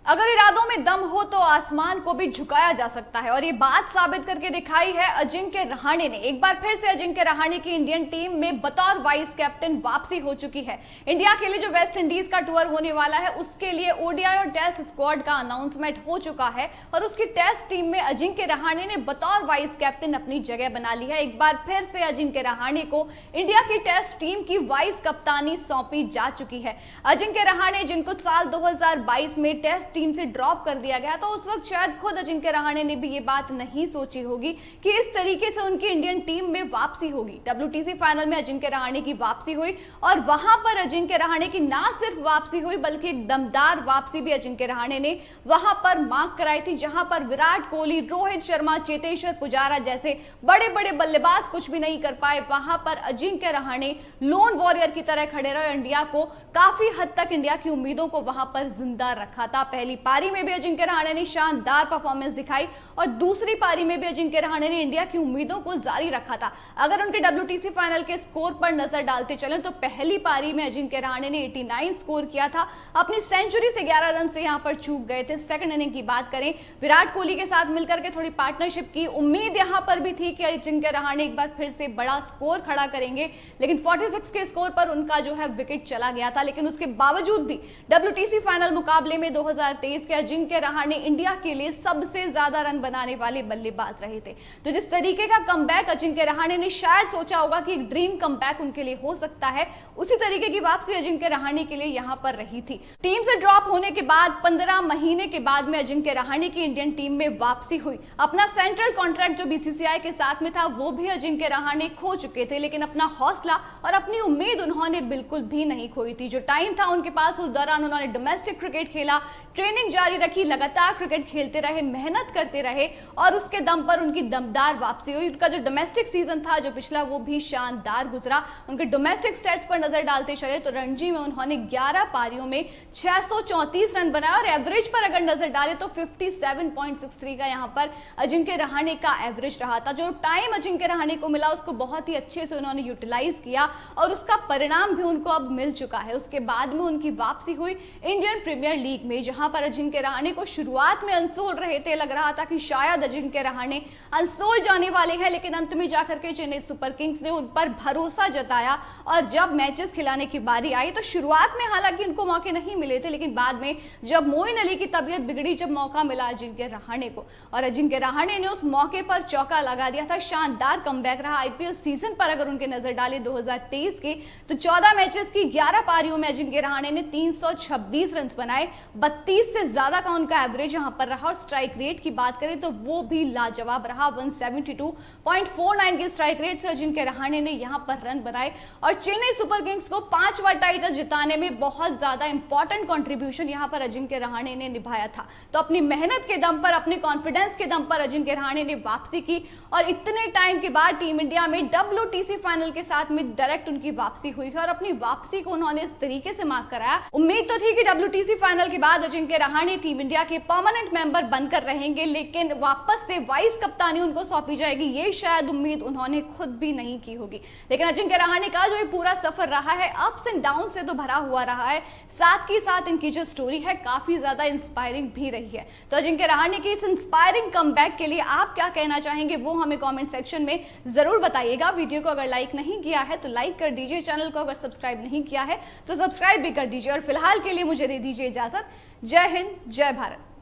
अगर इरादों में दम हो तो आसमान को भी झुकाया जा सकता है और ये बात साबित करके दिखाई है अजिंक्य रहाणे ने। एक बार फिर से अजिंक्य रहाणे की इंडियन टीम में बतौर वाइस कैप्टन वापसी हो चुकी है। इंडिया के लिए जो वेस्ट इंडीज का टूर होने वाला है उसके लिए ओडीआई और टेस्ट स्क्वाड का अनाउंसमेंट हो चुका है और उसकी टेस्ट टीम में अजिंक्य रहाणे ने बतौर वाइस कैप्टन अपनी जगह बना ली है। एक बार फिर से अजिंक्य रहाणे को इंडिया की टेस्ट टीम की वाइस कप्तानी सौंपी जा चुकी है। अजिंक्य रहाणे जिनको साल 2022 में टेस्ट टीम से ड्रॉप कर दिया गया तो उस वक्त शायद खुद अजिंक्य रहाणे ने भी ये बात नहीं सोची होगी कि इस तरीके से उनकी इंडियन टीम में वापसी होगी। WTC फाइनल में अजिंक्य रहाणे की वापसी हुई और वहां पर अजिंक्य रहाणे की ना सिर्फ वापसी हुई बल्कि एक दमदार वापसी भी अजिंक्य रहाणे ने वहां पर मार्क कराई थी, जहां पर विराट कोहली, रोहित शर्मा, चेतेश्वर पुजारा जैसे बड़े बड़े बल्लेबाज कुछ भी नहीं कर पाए। वहां पर अजिंक्य रहाणे लोन वॉरियर की तरह खड़े रहे, इंडिया को काफी हद तक इंडिया की उम्मीदों को वहां पर जिंदा रखा था। पहली पारी में भी अजिंक्य रहाणे ने शानदार परफॉर्मेंस दिखाई और दूसरी पारी में भी अजिंक्य रहाणे ने इंडिया की उम्मीदों को जारी रखा था। अगर उनके WTC फाइनल के स्कोर पर नजर डालते चलें तो पहली पारी में अजिंक्य रहाणे ने 89 स्कोर किया था, अपनी सेंचुरी से 11 रन से यहां पर चूक गए थे। सेकंड इनिंग की बात करें, विराट कोहली के साथ मिलकर के थोड़ी पार्टनरशिप की उम्मीद यहां पर भी थी कि अजिंक्य रहाणे एक बार फिर से बड़ा स्कोर खड़ा करेंगे, लेकिन 46 के स्कोर पर उनका जो है विकेट चला गया था। लेकिन उसके बावजूद भी WTC फाइनल मुकाबले में 2023 के अजिंक्य रहाणे इंडिया के लिए सबसे ज्यादा रन बनाने वाले बल्लेबाज रहे थे। तो जिस तरीके का कमबैक अजिंक्य रहाणे ने शायद सोचा होगा कि एक ड्रीम कमबैक उनके लिए हो सकता है, उसी तरीके की वापसी अजिंक्य रहाणे के लिए यहां पर रही थी। टीम से ड्रॉप होने के बाद 15 महीने के बाद में अजिंक्य रहाणे की इंडियन टीम में वापसी हुई। अपना सेंट्रल कॉन्ट्रैक्ट जो BCCI के साथ में था वो भी अजिंक्य रहाणे खो चुके थे, लेकिन अपना हौसला और अपनी उम्मीद उन्होंने बिल्कुल भी नहीं खोई थी। जो टाइम था उनके पास उस दौरान उन्होंने डोमेस्टिक क्रिकेट खेला, ट्रेनिंग जारी रखी, लगातार क्रिकेट खेलते रहे, मेहनत करते रहे और उसके दम पर उनकी दमदार वापसी हुई। उनका जो डोमेस्टिक सीजन था जो पिछला वो भी शानदार गुजरा। उनके डोमेस्टिक स्टैट्स पर नजर डालते चले तो रणजी में उन्होंने 11 पारियों में 634 रन बनाए और एवरेज पर अगर नजर डाले तो 57.63 का यहाँ पर अजिंक्य रहाणे का एवरेज रहा था। जो टाइम अजिंक्य रहाणे को मिला उसको बहुत ही अच्छे से उन्होंने यूटिलाइज किया और उसका परिणाम भी उनको अब मिल चुका है। उसके बाद में उनकी वापसी हुई इंडियन प्रीमियर लीग में, जहां पर अजिंक्य रहाणे को शुरुआत में अनसोल रहे थे, लग रहा था कि शायद अजिंक्य रहाणे अनसोल जाने वाले हैं, लेकिन अंत में जाकर के चेन्नई सुपर किंग्स ने उन पर भरोसा जताया और जब मैचेस खिलाने की बारी आई तो शुरुआत में हालांकि उनको मौके नहीं मिले थे, लेकिन बाद में जब मोइन अली की तबीयत बिगड़ी, जब मौका मिला अजिंक्य रहाणे को और अजिंक्य रहाणे ने उस मौके पर चौका लगा दिया था। शानदार कमबैक रहा। IPL सीजन पर अगर उनके नजर डाले 2023 के तो 14 मैचेस की 11 पारियों में अजिंक्य रहाणे ने 326 रन बनाए, 32 से ज्यादा का उनका एवरेज यहां पर रहा और स्ट्राइक रेट की बात करें तो वो भी लाजवाब रहा। 172.49 की स्ट्राइक रेट से अजिंक्य रहाणे ने यहां पर रन बनाए और चेन्नई सुपर किंग्स को 5वां टाइटल जिताने में बहुत ज्यादा इंपॉर्टेंट कंट्रीब्यूशन यहां पर अजिंक्य रहाणे ने निभाया था। तो अपनी मेहनत के दम पर, अपने कॉन्फिडेंस के दम पर अजिंक्य रहाणे ने वापसी की और इतने टाइम के बाद टीम इंडिया में WTC फाइनल के साथ में डायरेक्ट उनकी वापसी हुई है और अपनी वापसी को उन्होंने इस तरीके से मार्क कराया। उम्मीद तो थी कि WTC फाइनल के बाद अजिंक्य रहाणे टीम इंडिया के परमानेंट मेंबर बनकर रहेंगे, लेकिन वापस से वाइस कप्तानी उनको सौंपी जाएगी, ये शायद उम्मीद उन्होंने खुद भी नहीं की होगी। लेकिन अजिंक्य रहाणे का जो ये पूरा सफर रहा है अप्स एंड डाउन से तो भरा हुआ रहा है, साथ ही साथ इनकी जो स्टोरी है काफी ज्यादा इंस्पायरिंग भी रही है। तो अजिंक्य रहाणे की इस इंस्पायरिंग कमबैक के लिए आप क्या कहना चाहेंगे वो हमें कमेंट सेक्शन में जरूर बताइएगा। वीडियो को अगर लाइक नहीं किया है तो लाइक कर दीजिए, चैनल को अगर सब्सक्राइब नहीं किया है तो सब्सक्राइब भी कर दीजिए और फिलहाल के लिए मुझे दे दीजिए इजाजत। जय हिंद, जय भारत।